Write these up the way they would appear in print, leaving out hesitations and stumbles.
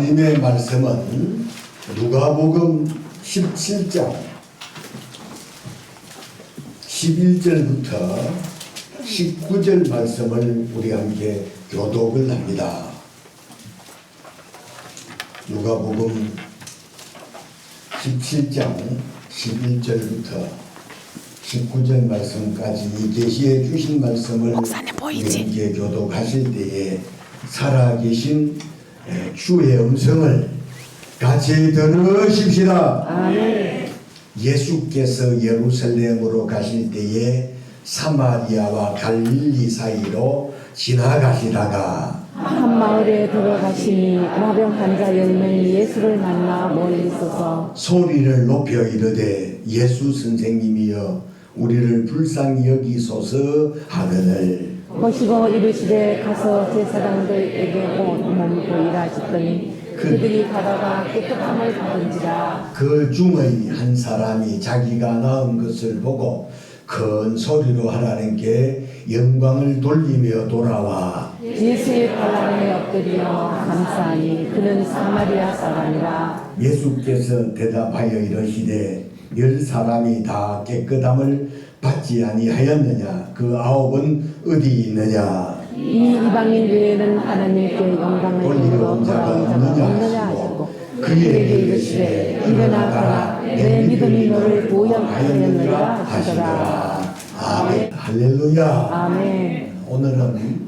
하나님의 말씀은 누가복음 17장 11절부터 19절 말씀을 우리 함께 교독을 합니다. 누가복음 17장 11절부터 19절 말씀까지 이 계시해 주신 말씀을 우리 함께 교독하실 때에 살아계신 주의 음성을 같이 들으십시다. 아멘. 예수께서 예루살렘으로 가실 때에 사마리아와 갈릴리 사이로 지나가시다가 한 마을에 들어가시니 나병 환자 10명이 예수를 만나 멀리 있어서 소리를 높여 이르되 예수 선생님이여 우리를 불쌍히 여기소서 하거늘 보시고 이르시되 가서 제사장들에게 몸 보이라 하셨더니 그들이 가다가 깨끗함을 받은지라. 그 중의 한 사람이 자기가 낳은 것을 보고 큰 소리로 하나님께 영광을 돌리며 돌아와 예수의 발랑에 엎드려 감사하니 그는 사마리아 사람이라. 예수께서 대답하여 이르시되 10사람이 다 깨끗함을 받지 아니하였느냐 그 9은 어디 있느냐 이 이방인 외에는 하나님께 영광을 돌리러 돌리러 온 자가 돌아온 자가 없느냐 없느냐 하시고 하시고 그에게 이르시되 일어나 가라 내 믿음이 너를 보양하였느니라 하시더라. 아멘. 할렐루야. 아멘. 오늘은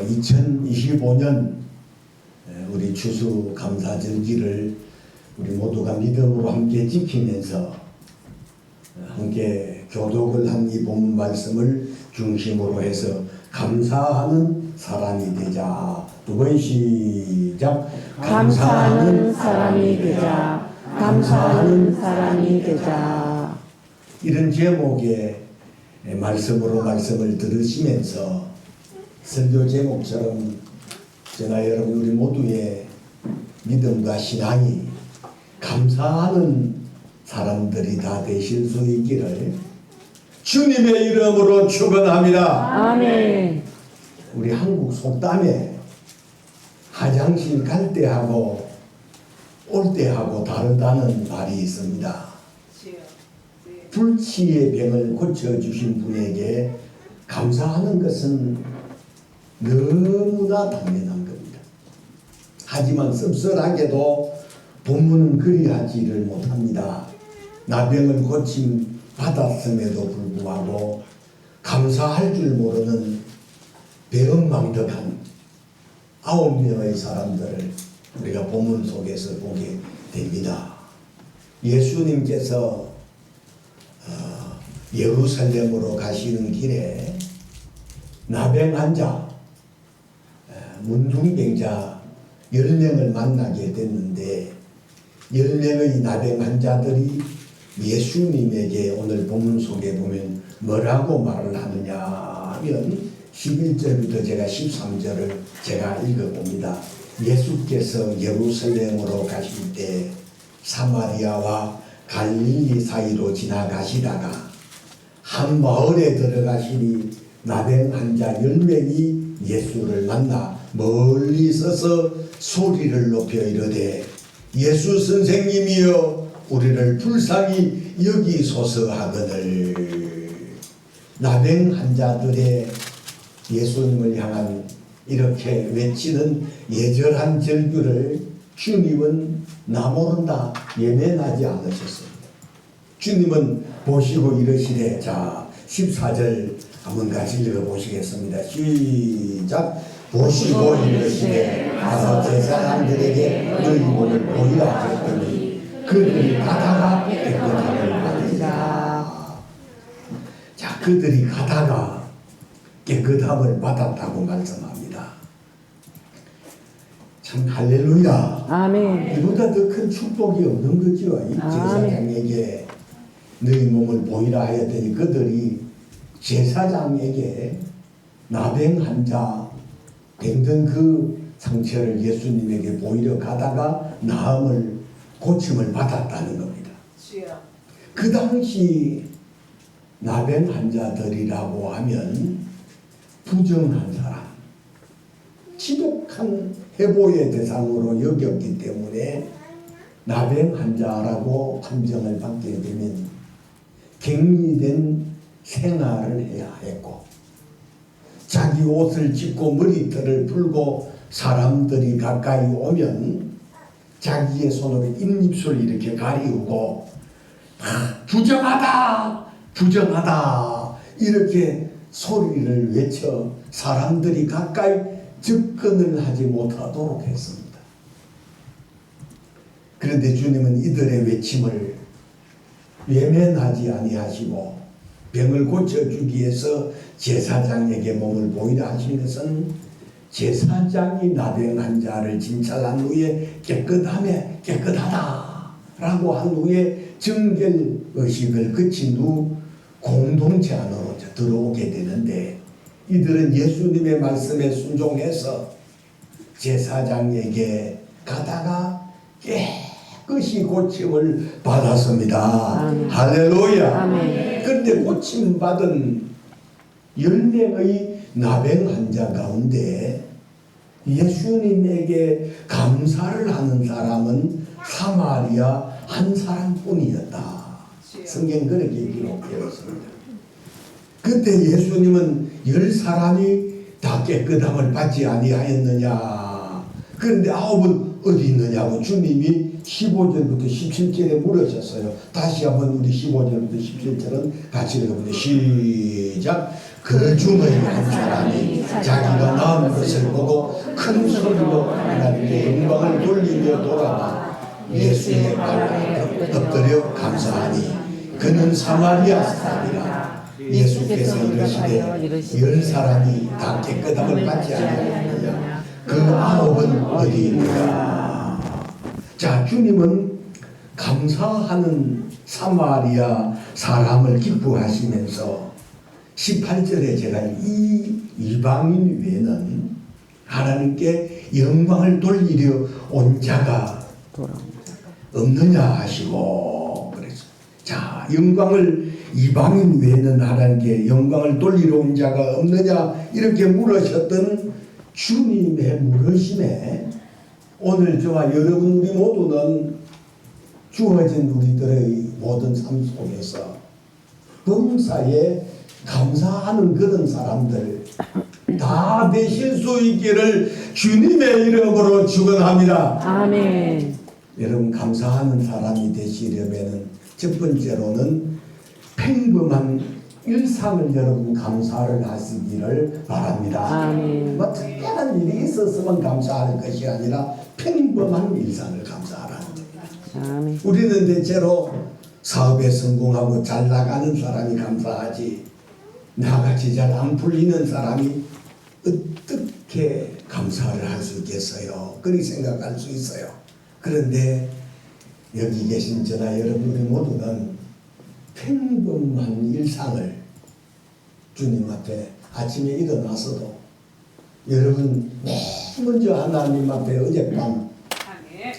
2025년 우리 추수 감사절기를 우리 모두가 믿음으로 함께 지키면서 함께 교독을 한 이 본문 말씀을 중심으로 해서 감사하는 사람이 되자. 두 번 시작. 감사하는 사람이 되자. 감사하는 사람이 되자. 이런 제목의 말씀으로 말씀을 들으시면서 설교 제목처럼 저나 여러분 우리 모두의 믿음과 신앙이 감사하는 사람들이 다 되실 수 있기를 주님의 이름으로 축원합니다. 아멘. 우리 한국 속담에 화장실 갈 때하고 올 때하고 다르다는 말이 있습니다. 불치의 병을 고쳐주신 분에게 감사하는 것은 너무나 당연한 겁니다. 하지만 씁쓸하게도 본문은 그리하지를 못합니다. 나병을 고침 받았음에도 불구하고 감사할 줄 모르는 배은망덕한 9명의 사람들을 우리가 본문 속에서 보게 됩니다. 예수님께서 예루살렘으로 가시는 길에 나병 환자, 문둥병자 10명을 만나게 됐는데 10명의 나병 환자들이 예수님에게 오늘 본문 속에 보면 뭐라고 말을 하느냐 하면 11절부터 제가 13절을 제가 읽어봅니다. 예수께서 예루살렘으로 가실 때 사마리아와 갈릴리 사이로 지나가시다가 한 마을에 들어가시니 나병 환자 10명이 예수를 만나 멀리 서서 소리를 높여 이르되 예수 선생님이여 우리를 불쌍히 여기소서 하거늘. 나병 환자들의 예수님을 향한 이렇게 외치는 예절한 절규를 주님은 나 모른다 예면하지 않으셨습니다. 주님은 보시고 이르시되 자 14절 한번 같이 읽어보시겠습니다. 시작. 보시고 이르시되 가서 제사장들에게 너희 몸을 보이라 하셨더니 그들이 가다가 깨끗함을 받으리라. 자, 그들이 가다가 깨끗함을 받았다고 말씀합니다. 참 할렐루야. 아멘. 이보다 더 큰 축복이 없는 거죠. 이 제사장에게 너희 몸을 보이라 하였더니 그들이 제사장에게 나병 환자 병든 그 상처를 예수님에게 보이러 가다가 나음을 고침을 받았다는 겁니다. 그 당시 나병 환자들이라고 하면 부정한 사람, 지독한 해보의 대상으로 여겼기 때문에 나병 환자라고 판정을 받게 되면 격리된 생활을 해야 했고, 자기 옷을 찢고 머리털을 풀고 사람들이 가까이 오면 자기의 손으로 입입술을 이렇게 가리우고 부정하다 부정하다 이렇게 소리를 외쳐 사람들이 가까이 접근을 하지 못하도록 했습니다. 그런데 주님은 이들의 외침을 외면하지 아니하시고 병을 고쳐주기 위해서 제사장에게 몸을 보이라 하신 것은 제사장이 나병 환자를 진찰한 후에 깨끗하다 라고 한 후에 정결 의식을 거친 후 공동체 안으로 들어오게 되는데, 이들은 예수님의 말씀에 순종해서 제사장에게 가다가 깨끗이 고침을 받았습니다. 아멘. 할렐루야. 아멘. 그런데 고침 받은 10명의 나병 환자 가운데 예수님에게 감사를 하는 사람은 사마리아 한 사람뿐이었다. 성경 그렇게 기록되어 있습니다. 그때 예수님은 10사람이 다 깨끗함을 받지 아니하였느냐. 그런데 9은 어디 있느냐고 주님이 15절부터 17절에 물으셨어요. 다시 한번 우리 15절부터 17절은 같이 읽어보세요. 시작. 그 중의 한 사람이 자기가 낳은 것을 보고 큰 소리로 하나님께 영광을 돌리며 돌아와 예수의 발에 엎드려 감사하니 그는 사마리아 사람이라. 예수께서 이르시되 10사람이 다 깨끗함을 받지 아니하느냐. 그 9은 어디 있느냐. 자, 주님은 감사하는 사마리아 사람을 기뻐하시면서 18절에 제가 이 이방인 외에는 하나님께 영광을 돌리려 온 자가 없느냐 하시고 그래서, 자, 영광을 이방인 외에는 하나님께 영광을 돌리러 온 자가 없느냐 이렇게 물으셨던 주님의 물으심에 오늘 저와 여러분 우리 모두는 주어진 우리들의 모든 삶 속에서 범사에 감사하는 그런 사람들 다 되실 수 있기를 주님의 이름으로 축원합니다. 아멘. 여러분, 감사하는 사람이 되시려면 첫 번째로는 평범한 일상을 여러분 감사를 하시기를 바랍니다. 아멘. 뭐 특별한 일이 있었으면 감사할 것이 아니라 평범한 일상을 감사하라는 겁니다. 아멘. 우리는 대체로 사업에 성공하고 잘 나가는 사람이 감사하지, 나같이 잘 안 풀리는 사람이 어떻게 감사를 할 수 있겠어요? 그렇게 생각할 수 있어요. 그런데 여기 계신 저나 여러분들 모두는 평범한 일상을 주님 앞에 아침에 일어나서도 여러분 맨 먼저 하나님 앞에 어젯밤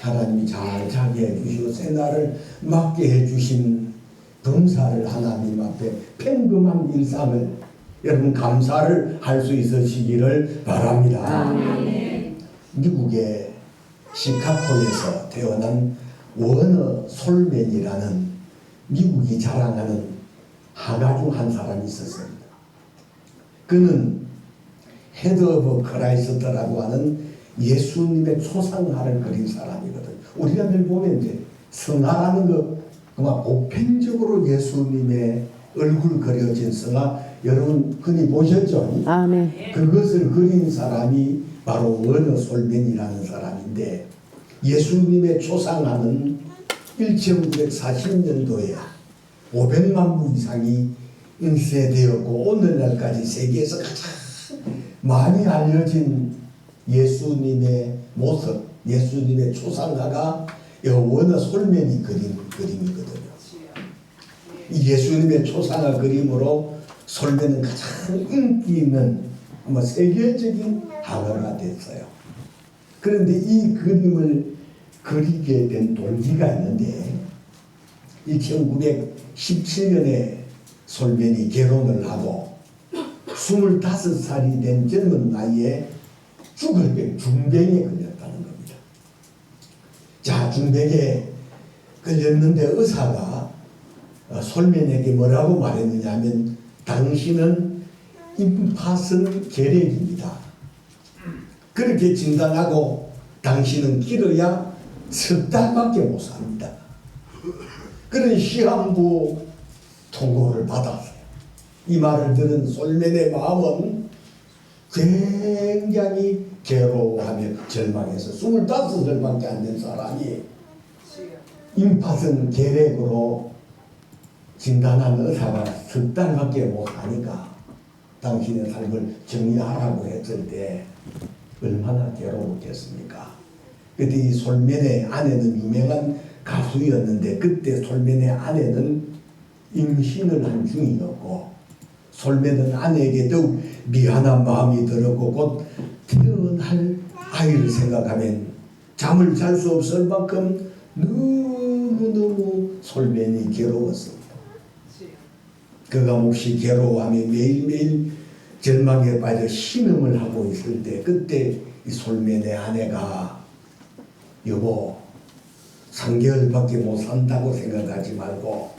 하나님이 잘 자게 해주시고 새날을 맞게 해주신 범사를 하나님 앞에 평범한 일상을 여러분 감사를 할 수 있으시기를 바랍니다. 미국의 시카고에서 태어난 워너 솔맨이라는 미국이 자랑하는 화가 중 한 사람이 있었습니다. 그는 헤드 오브 크라이스트라고 하는 예수님의 초상화를 그린 사람이거든. 우리가 늘 보면 이제 성화라는 거 아마 보편적으로 예수님의 얼굴 그려진 성화 여러분 흔히 보셨죠? 아멘. 그것을 그린 사람이 바로 워너 솔맨이라는 사람인데, 예수님의 초상화는 1940년도에 500만 부 이상이 인쇄되었고 오늘날까지 세계에서 가장 많이 알려진 예수님의 모습, 예수님의 초상화가 워너 솔맨이 그린 그림이거든요. 이 예수님의 초상화 그림으로 솔맨은 가장 인기 있는 아마 세계적인 화가가 됐어요. 그런데 이 그림을 그리게 된 동기가 있는데 1917년에 솔맨이 결혼을 하고 25살이 된 젊은 나이에 중병에 걸렸다. 자, 중백에 걸렸는데 의사가 솔면에게 뭐라고 말했느냐 하면 당신은 임파선 결핵입니다. 그렇게 진단하고 당신은 길어야 석 달밖에 못 삽니다. 그런 시한부 통고를 받았어요. 이 말을 들은 솔면의 마음은 굉장히 괴로워하며 절망해서 25살밖에 안 된 사람이 임파선 결핵으로 진단한 의사가 석 달밖에 못 사니까 당신의 삶을 정리하라고 했을 때 얼마나 괴로웠겠습니까? 그때 이 솔면의 아내는 유명한 가수였는데 그때 솔면의 아내는 임신을 한 중이었고 솔면은 아내에게 더욱 미안한 마음이 들었고 곧 태어날 아이를 생각하면 잠을 잘 수 없을 만큼 너무너무 솔면이 괴로웠습니다. 그가 몹시 괴로워하며 매일매일 절망에 빠져 신음을 하고 있을 때 그때 이 솔면의 아내가 여보 3개월밖에 못 산다고 생각하지 말고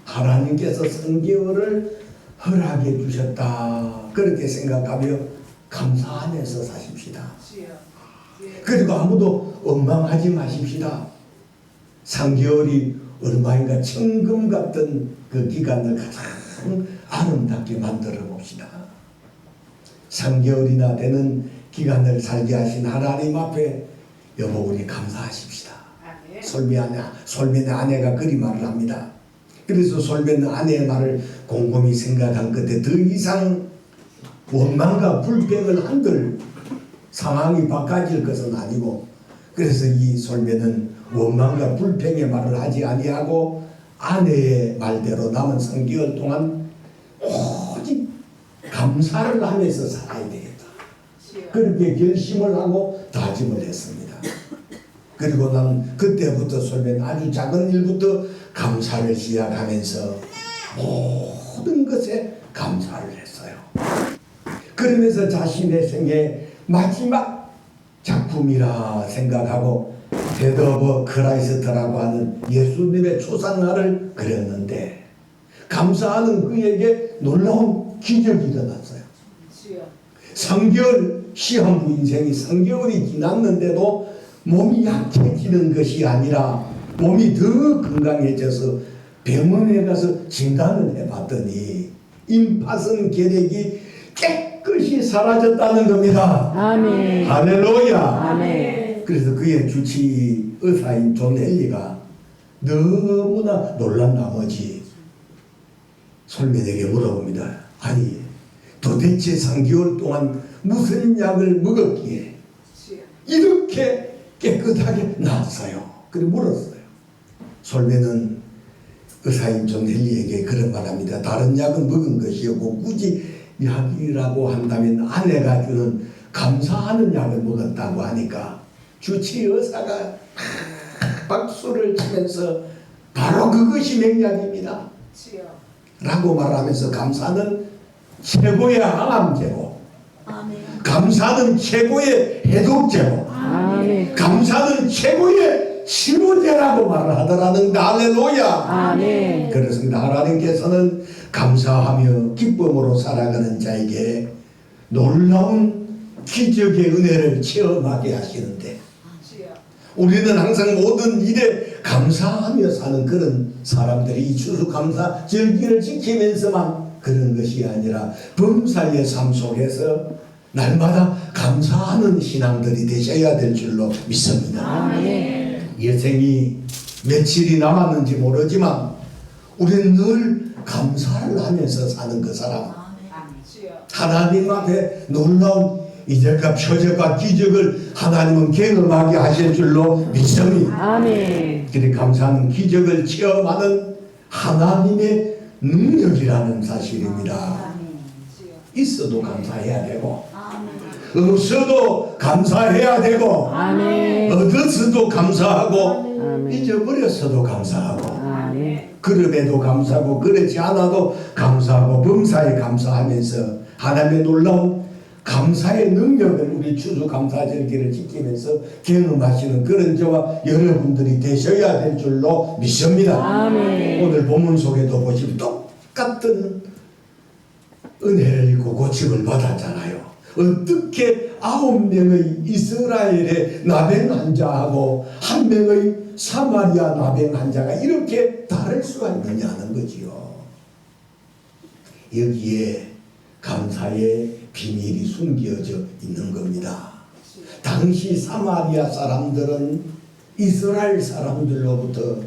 하나님께서 3개월을 허락해 주셨다 그렇게 생각하며 감사하면서 사십시다. 그리고 아무도 원망하지 마십시다. 3개월이 얼마인가 천금 같은 그 기간을 가장 아름답게 만들어 봅시다. 3개월이나 되는 기간을 살게 하신 하나님 앞에 여보 우리 감사하십시다. 솔면의 아내가 그리 말을 합니다. 그래서 솔면의 아내의 말을 곰곰이 생각한 끝에 더 이상 원망과 불평을 한들 상황이 바꿔질 것은 아니고 그래서 이 솔면은 원망과 불평의 말을 하지 아니하고 아내의 말대로 남은 3개월 동안 오직 감사를 하면서 살아야 되겠다. 그렇게 결심을 하고 다짐을 했습니다. 그리고 나는 그때부터 솔면 아주 작은 일부터 감사를 시작하면서 모든 것에 감사를 했어요. 그러면서 자신의 생애 마지막 작품이라 생각하고 데드 오브 크라이스트라고 하는 예수님의 초상화를 그렸는데 감사하는 그에게 놀라운 기적이 일어났어요. 3개월 시한부 인생이 3개월이 지났는데도 몸이 약해지는 것이 아니라 몸이 더 건강해져서 병원에 가서 진단을 해봤더니 임파선 결핵이 깨끗이 사라졌다는 겁니다. 아멘. 할렐루야. 아멘. 그래서 그의 주치 의사인 존 헨리가 너무나 놀란 나머지 솔면에게 물어봅니다. 아니 도대체 3개월 동안 무슨 약을 먹었기에 이렇게 깨끗하게 나았어요? 그래 물었어요. 솔면은 의사인 존 헨리에게 그런 말합니다. 다른 약은 먹은 것이었고 굳이 약이라고 한다면 아내가 주는 감사하는 약을 먹었다고 하니까 주치 의사가 박수를 치면서 바로 그것이 맹약입니다 라고 말하면서 감사는 최고의 항암제고 감사는 최고의 해독제고 감사는 최고의 치료제라고 말을 하더라는 할렐루야. 아멘. 그렇습니다. 하나님께서는 감사하며 기쁨으로 살아가는 자에게 놀라운 기적의 은혜를 체험하게 하시는데 우리는 항상 모든 일에 감사하며 사는 그런 사람들이 이 추수감사 절기를 지키면서만 그런 것이 아니라 범사의 삶 속에서 날마다 감사하는 신앙들이 되셔야 될 줄로 믿습니다. 아멘. 여생이 며칠이 남았는지 모르지만 우리는 늘 감사를 하면서 사는 그 사람 하나님 앞에 놀라운 이적과 표적과 기적을 하나님은 경험하게 하실 줄로 믿습니다. 아멘. 그래 감사하는 기적을 체험하는 하나님의 능력이라는 사실입니다. 있어도 감사해야 되고 없어도 감사해야 되고 아멘. 얻었어도 감사하고 아멘. 잊어버렸어도 감사하고 아멘. 그럼에도 감사하고 그렇지 않아도 감사하고 범사에 감사하면서 하나님의 놀라운 감사의 능력을 우리 추수감사절기를 지키면서 경험하시는 그런 저와 여러분들이 되셔야 될 줄로 믿습니다. 아멘. 오늘 본문 속에도 보시면 똑같은 은혜를 입고 고침을 받았잖아요. 어떻게 9명의 이스라엘의 나병 환자하고 1명의 사마리아 나병 환자가 이렇게 다를 수가 있느냐는 거지요. 여기에 감사의 비밀이 숨겨져 있는 겁니다. 당시 사마리아 사람들은 이스라엘 사람들로부터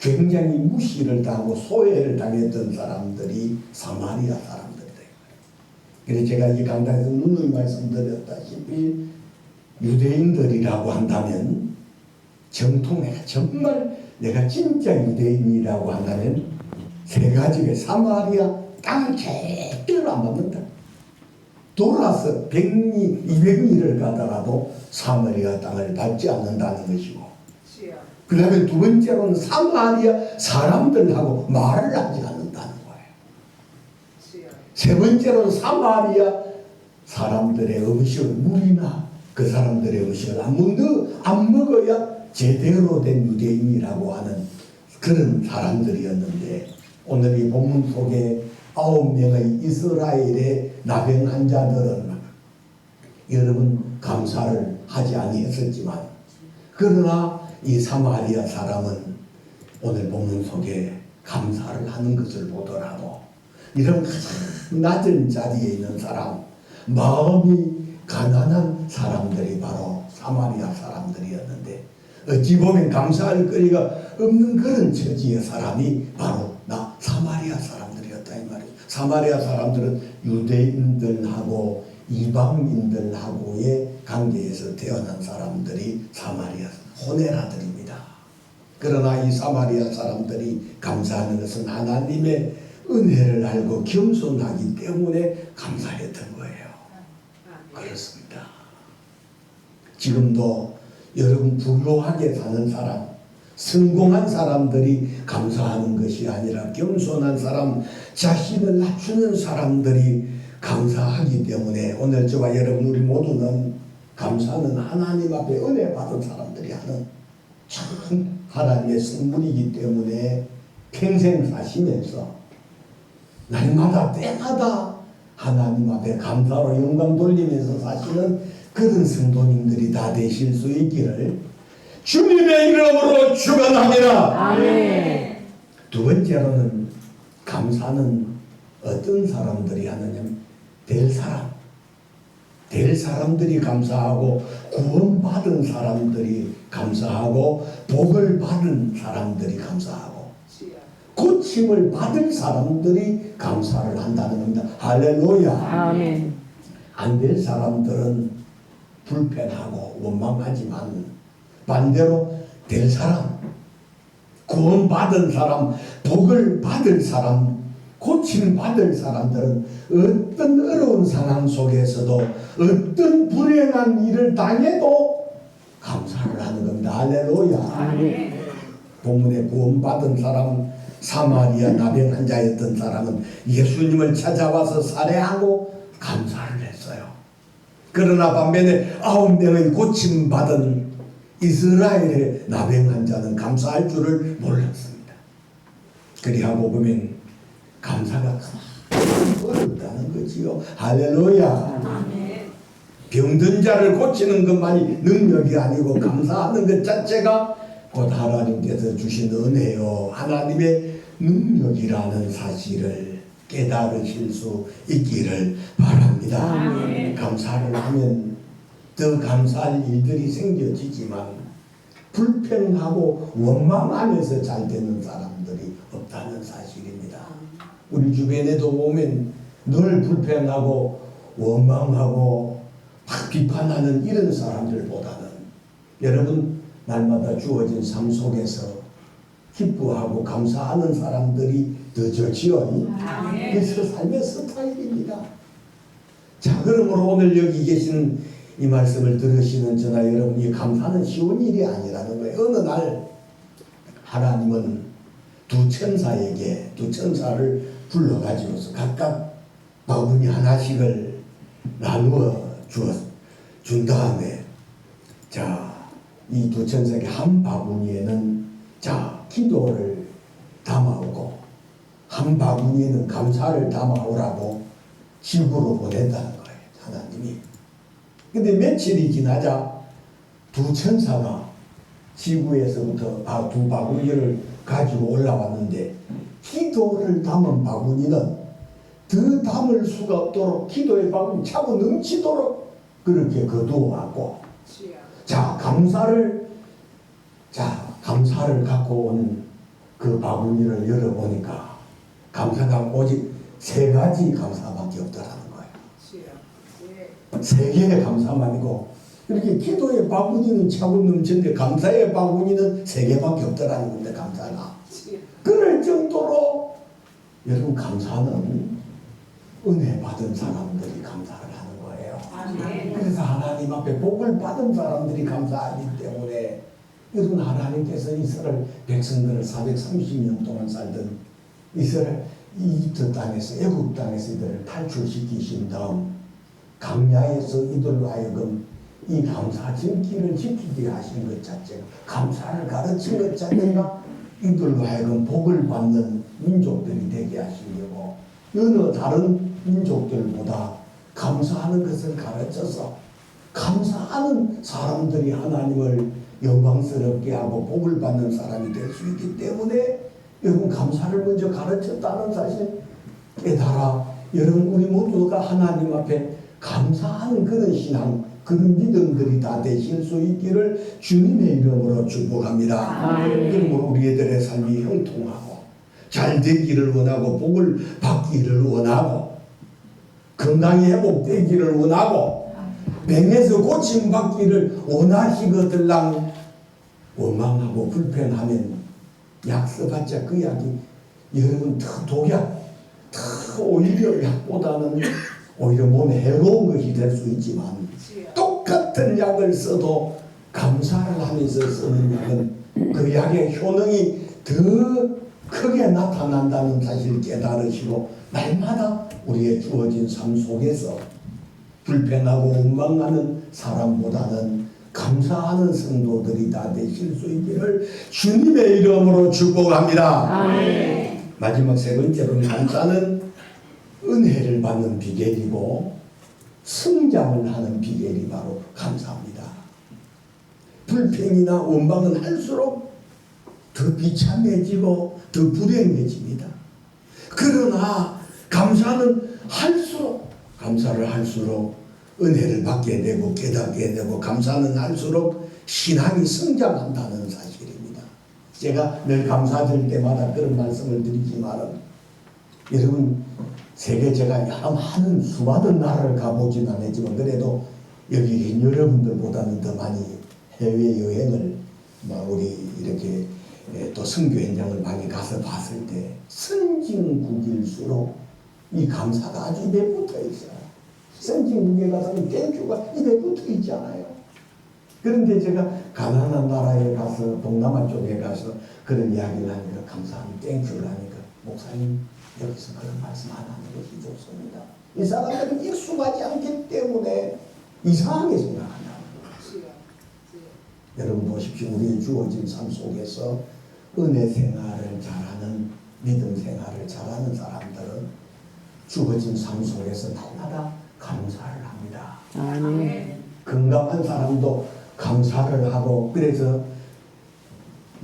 굉장히 무시를 당하고 소외를 당했던 사람들이 사마리아 사람들이다. 그래서 제가 이 강단에서 누누이 말씀드렸다시피 유대인들이라고 한다면 정통에 정말 내가 진짜 유대인이라고 한다면 세 가지가 사마리아 땅을 제대로 안 받는다. 돌아서 100리, 200리를 가더라도 사마리아 땅을 밟지 않는다는 것이고, 그 다음에 두 번째로는 사마리아 사람들하고 말을 하지 않는다는 거예요. 세 번째로는 사마리아 사람들의 음식을, 물이나 그 사람들의 음식을 안 먹어야 제대로 된 유대인이라고 하는 그런 사람들이었는데, 오늘 이 본문 속에 9명의 이스라엘의 나병 환자들은 여러분 감사를 하지 아니했었지만, 그러나 이 사마리아 사람은 오늘 본문 속에 감사를 하는 것을 보더라도 이런 가장 낮은 자리에 있는 사람, 마음이 가난한 사람들이 바로 사마리아 사람들이었는데, 어찌 보면 감사할 거리가 없는 그런 처지의 사람이 바로 사마리아 사람들이었다 이 말이에요. 사마리아 사람들은 유대인들하고 이방인들하고의 관계에서 태어난 사람들이 사마리아 호네라들입니다. 그러나 이 사마리아 사람들이 감사하는 것은 하나님의 은혜를 알고 겸손하기 때문에 감사했던 거예요. 그렇습니다. 지금도 여러분 부유하게 사는 사람, 성공한 사람들이 감사하는 것이 아니라 겸손한 사람, 자신을 낮추는 사람들이 감사하기 때문에 오늘 저와 여러분 우리 모두는 감사는 하나님 앞에 은혜 받은 사람들이 하는 참 하나님의 선물이기 때문에 평생 사시면서 날마다 때마다 하나님 앞에 감사로 영광 돌리면서 사시는 그런 성도님들이 다 되실 수 있기를 주님의 이름으로 축원합니다. 아멘. 두 번째로는 감사는 어떤 사람들이 하느냐면 될 사람들이 감사하고 구원받은 사람들이 감사하고 복을 받은 사람들이 감사하고 고침을 받을 사람들이 감사를 한다는 겁니다. 할렐루야. 아멘. 안 될 사람들은 불편하고 원망하지만 반대로 될 사람, 구원받은 사람, 복을 받을 사람, 고침 받을 사람들은 어떤 어려운 상황 속에서도 어떤 불행한 일을 당해도 감사를 하는 겁니다. 할렐루야. 아멘. 본문에 구원받은 사람, 사마리아 나병 환자였던 사람은 예수님을 찾아와서 살해하고 감사를 했어요. 그러나 반면에 9명의 고침받은 이스라엘의 나병 환자는 감사할 줄을 몰랐습니다. 그리하고 보면 감사가 어렵다는 거지요. 할렐루야. 병든 자를 고치는 것만이 능력이 아니고 감사하는 것 자체가 곧 하나님께서 주신 은혜요 하나님의 능력이라는 사실을 깨달으실 수 있기를 바랍니다. 아멘. 감사를 하면 더 감사할 일들이 생겨지지만 불평하고 원망 안에서 잘 되는 사람들이 없다는 사실입니다. 우리 주변에도 보면 늘 불평하고 원망하고 막 비판하는 이런 사람들보다는 여러분 날마다 주어진 삶 속에서 기뻐하고 감사하는 사람들이 더 좋지요. 그래서 삶의 스타일입니다. 자, 그러므로 오늘 여기 계신 이 말씀을 들으시는 저나 여러분이 감사는 쉬운 일이 아니라는 거예요. 어느 날 하나님은 두 천사를 불러가지고서 각각 바구니 하나씩을 나누어 준 다음에 자, 이 두 천사의 한 바구니에는 자, 기도를 담아오고 한 바구니에는 감사를 담아오라고 지구로 보낸다는 거예요. 하나님이. 근데 며칠이 지나자 두 천사가 지구에서부터 두 바구니를 가지고 올라왔는데 기도를 담은 바구니는 더 담을 수가 없도록 기도의 바구니 차고 넘치도록 그렇게 거두어왔고 자 감사를 갖고 온 그 바구니를 열어보니까 감사가 오직 3가지 감사밖에 없더라는 거예요. 3개의 감사만이고 이렇게 기도의 바구니는 차고 넘치는데 감사의 바구니는 3개밖에 없더라는 건데 감사가 그럴 정도로 여러분 감사는 은혜 받은 사람들이 감사를 하는 거예요. 그래서 하나님 앞에 복을 받은 사람들이 감사하기 때문에 여러분 하나님께서 이스라엘 백성들을 430년 동안 살던 이스라엘 이집트 땅에서 애굽 땅에서 이들을 탈출시키신 다음 광야에서 이들로 하여금 이 감사 증기를 지키게 하신 것 자체가 감사를 가르친 것 자체가 이들로 하여금 복을 받는 민족들이 되게 하시려고 어느 다른 민족들보다 감사하는 것을 가르쳐서 감사하는 사람들이 하나님을 영광스럽게 하고 복을 받는 사람이 될 수 있기 때문에 여러분 감사를 먼저 가르쳤다는 사실 깨달아 여러분 우리 모두가 하나님 앞에 감사하는 그런 신앙 그런 믿음들이 다 되실 수 있기를 주님의 이름으로 축복합니다. 그러므로 우리 애들의 삶이 형통하고 잘 되기를 원하고 복을 받기를 원하고 건강이 회복되기를 원하고 병에서 고침받기를 원하시거들랑 원망하고 불평하면 약 써봤자 그 약이 여러분 더 독약 더 오히려 약보다는 오히려 몸에 해로운 것이 될 수 있지만 똑같은 약을 써도 감사를 하면서 쓰는 약은 그 약의 효능이 더 크게 나타난다는 사실을 깨달으시고 날마다 우리의 주어진 삶 속에서 불평하고 원망하는 사람보다는 감사하는 성도들이 다 되실 수 있기를 주님의 이름으로 축복합니다. 아멘. 마지막 3번째로는 감사는 은혜를 받는 비결이고 성장을 하는 비결이 바로 감사합니다. 불평이나 원망은 할수록 더 비참해지고 더 불행해집니다. 그러나 감사는 감사를 할수록 은혜를 받게 되고 깨닫게 되고 감사는 할수록 신앙이 성장한다는 사실입니다. 제가 늘 감사드릴 때마다 그런 말씀을 드리지만 여러분 세계 제가 많은 수많은 나라를 가보진 않았지만 그래도 여기 계신 여러분들보다는 더 많이 해외여행을 우리 이렇게 또 선교 현장을 많이 가서 봤을 때 선진국일수록 이 감사가 아주 입에 붙어 있어요. 선진국에 가서는 땡큐가 입에 붙어 있잖아요. 그런데 제가 가난한 나라에 가서 동남아 쪽에 가서 그런 이야기를 하니까 감사합니다. 땡큐를 하니까 목사님 여기서 그런 말씀 안 하는 것이 좋습니다. 이 사람들은 익숙하지 않기 때문에 이상하게 생각한다는 거예요. 여러분 보십시오. 우리의 주어진 삶 속에서 은혜 생활을 잘하는 믿음 생활을 잘하는 사람들은 주어진 삶 속에서 날마다 감사를 합니다. 아멘. 건강한 사람도 감사를 하고 그래서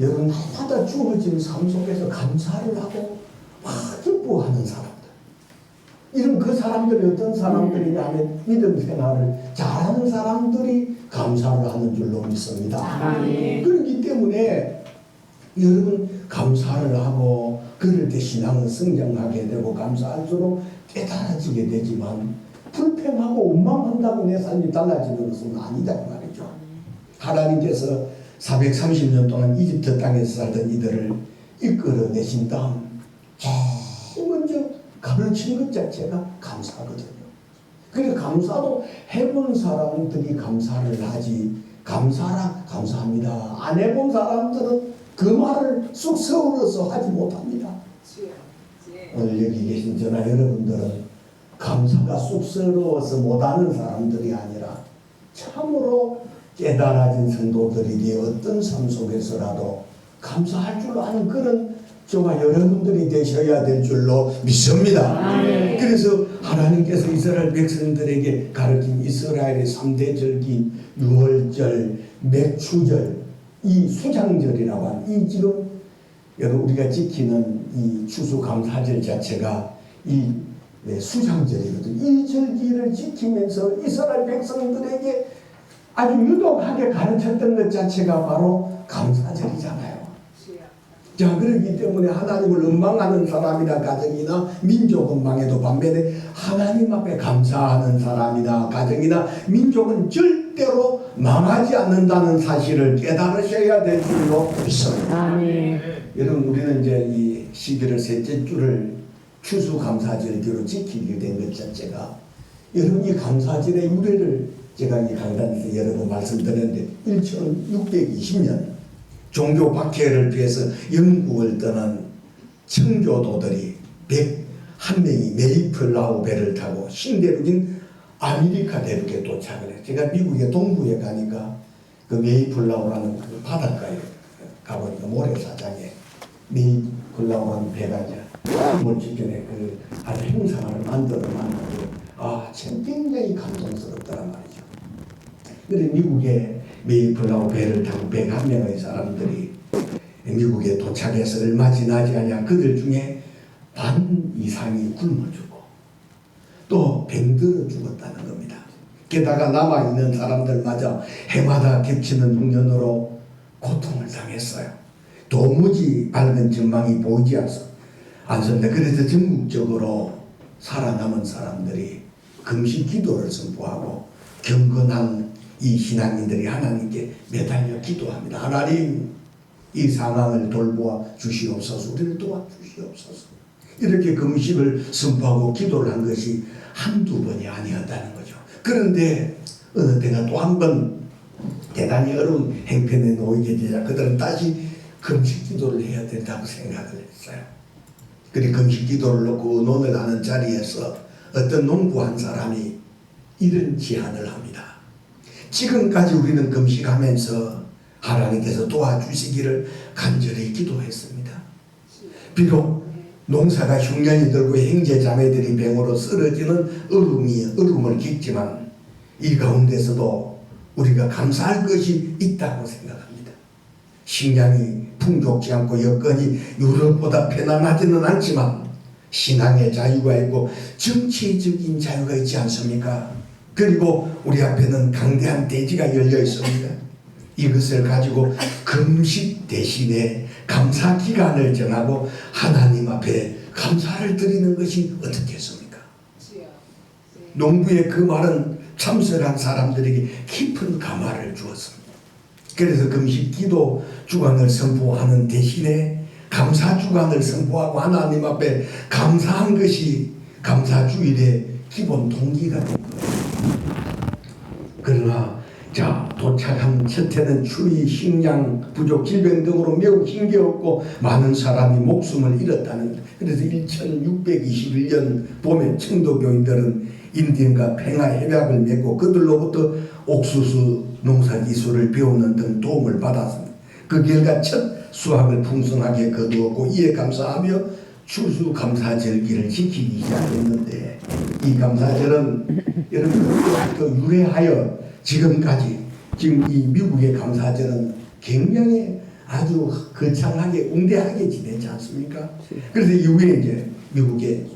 여러분 날마다 주어진 삶 속에서 감사를 하고 막 기뻐하는 사람들 이런 그 사람들이 어떤 사람들이냐면 믿음 생활을 잘하는 사람들이 감사를 하는 줄로 믿습니다. 아멘. 그렇기 때문에 여러분 감사를 하고 그럴 때 신앙은 성장하게 되고 감사할수록 깨달아지게 되지만 불평하고 원망한다고 내 삶이 달라지는 것은 아니다고 말이죠. 하나님께서 430년 동안 이집트 땅에서 살던 이들을 이끌어내신 다음 제일 먼저 가르친 것 자체가 감사거든요. 그래서 감사도 해본 사람들이 감사를 하지 감사합니다 안 해본 사람들은 그 말을 쑥 서울러서 하지 못합니다. 오늘 여기 계신 저나 여러분들은 감사가 쑥스러워서 못하는 사람들이 아니라 참으로 깨달아진 성도들이 어떤 삶 속에서라도 감사할 줄 아는 그런 저와 여러분들이 되셔야 될 줄로 믿습니다. 그래서 하나님께서 이스라엘 백성들에게 가르친 이스라엘의 3대 절기 유월절, 맥추절, 이 수장절이라고 하는 이 지금 여러분 우리가 지키는 이 추수감사절 자체가 이 수장절이거든요. 이 절기를 지키면서 이스라엘 백성들에게 아주 유독하게 가르쳤던 것 자체가 바로 감사절이잖아요. 자, 그렇기 때문에 하나님을 원망하는 사람이나 가정이나 민족 원망에도 반면에 하나님 앞에 감사하는 사람이나 가정이나 민족은 절대로 망하지 않는다는 사실을 깨달으셔야 될 줄로 믿습니다. 아멘. 여러분 우리는 이제 이 11월 셋째 주를 추수감사절기로 지키게 된 것 자체가 여러분 이 감사절의 유래를 제가 이 강단에서 여러 번 말씀드렸는데 1620년 종교 박해를 피해서 영국을 떠난 청교도들이 101명이 메이플라우 배를 타고 신대륙인 아메리카 대륙에 도착을 해요. 제가 미국의 동부에 가니까 그 메이플라우라는 그 바닷가에 가보니까 모래사장에 메이플라우라는 배가 이제 물주변에 그 아주 형상을 만들고 참 굉장히 감동스럽더란 말이죠. 그런데 미국의 메이플라우 배를 타고 101명의 사람들이 미국에 도착해서 얼마 지나지 않냐 그들 중에 반 이상이 굶어 죽고 또 병들어 죽었다는 겁니다. 게다가 남아있는 사람들마저 해마다 겹치는 흉년으로 고통을 당했어요. 도무지 밝은 전망이 보이지 않습니다. 그래서 전국적으로 살아남은 사람들이 금식 기도를 선포하고 경건한 이 신앙인들이 하나님께 매달려 기도합니다. 하나님 이 상황을 돌보아 주시옵소서. 우리를 도와주시옵소서. 이렇게 금식을 선포하고 기도를 한 것이 한두 번이 아니었다는 거죠. 그런데 어느 때가 또 한 번 대단히 어려운 행편에 놓이게 되자 그들은 다시 금식 기도를 해야 된다고 생각을 했어요. 그리고 금식 기도를 놓고 의논을 하는 자리에서 어떤 농부 한 사람이 이런 제안을 합니다. 지금까지 우리는 금식하면서 하나님께서 도와주시기를 간절히 기도했습니다. 비록 농사가 흉년이 들고 형제 자매들이 병으로 쓰러지는 어려움을 겪지만 이 가운데서도 우리가 감사할 것이 있다고 생각합니다. 식량이 풍족지 않고 여건이 유럽보다 편안하지는 않지만 신앙의 자유가 있고 정치적인 자유가 있지 않습니까? 그리고 우리 앞에는 강대한 대지가 열려 있습니다. 이것을 가지고 금식 대신에 감사 기간을 정하고 하나님 앞에 감사를 드리는 것이 어떻겠습니까? 농부의 그 말은 참석한 사람들에게 깊은 감화를 주었습니다. 그래서 금식 기도 주간을 선포하는 대신에 감사 주간을 선포하고 하나님 앞에 감사한 것이 감사주일의 기본 동기가 된 거예요. 그러나 도착한 첫 해는 추위, 식량 부족, 질병 등으로 매우 힘겨웠고 많은 사람이 목숨을 잃었다는 거예요. 그래서 1621년 봄에 청도교인들은 인디언과 평화협약을 맺고 그들로부터 옥수수 농사 기술을 배우는 등 도움을 받았습니다. 그 결과 첫 수확을 풍성하게 거두었고 이에 감사하며 추수감사절기를 지키기 시작했는데 이 감사절은 여러분 그때부터 유래하여 지금까지 지금 이 미국의 감사절은 굉장히 아주 거창하게 웅대하게 지내지 않습니까? 그래서 이후에 이제 미국의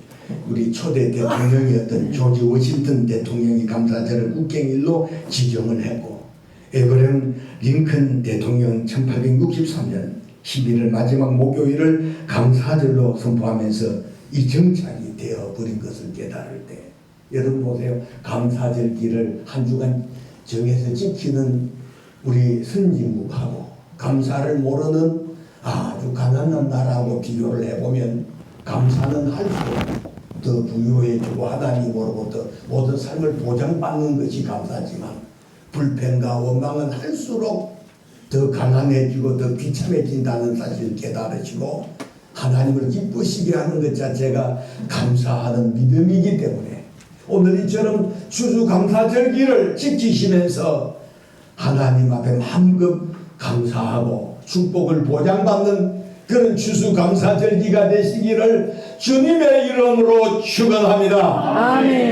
우리 초대 대통령이었던 조지 워싱턴 대통령이 감사절을 국경일로 지정을 했고 에브라임 링컨 대통령 1863년 11월 마지막 목요일을 감사절로 선포하면서 이 정착이 되어버린 것을 깨달을 때 여러분 보세요. 감사절기를 한 주간 정해서 지키는 우리 선진국하고 감사를 모르는 아주 가난한 나라하고 비교를 해보면 감사는 할수록 더 부유해지고 하나님 모르고 모든 삶을 보장받는 것이 감사지만 불평과 원망은 할수록 더 가난해지고 더 비참해진다는 사실을 깨달으시고 하나님을 기쁘시게 하는 것 자체가 감사하는 믿음이기 때문에 오늘 이처럼 추수감사절기를 지키시면서 하나님 앞에 마음껏 감사하고 축복을 보장받는 그런 추수감사절기가 되시기를 주님의 이름으로 축원합니다. 아멘.